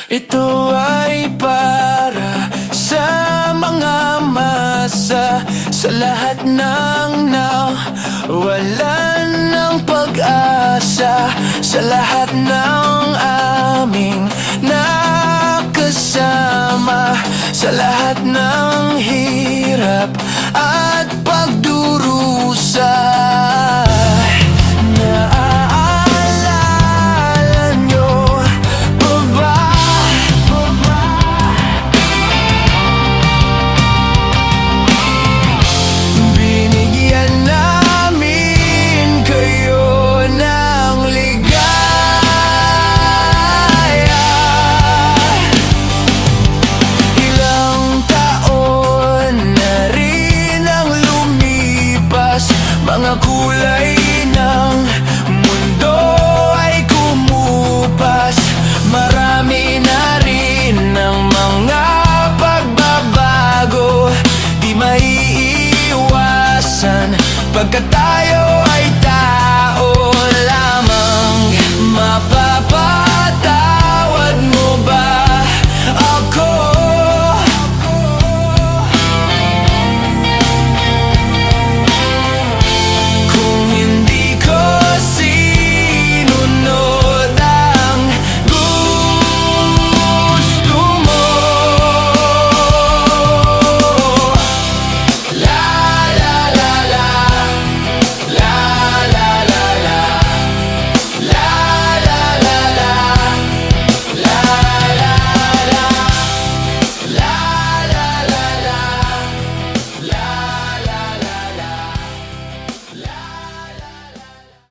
Ito ay para sa mga masa, sa lahat ng nawalan ng pag-asa, sa lahat ng aming nakasama, sa lahat ng hirap at pagdurusa. Mga kulay ng mundo ay kumupas, marami na rin ang mga pagbabago, di maiiwasan pagkat tayo ay tao lamang. Mapapatay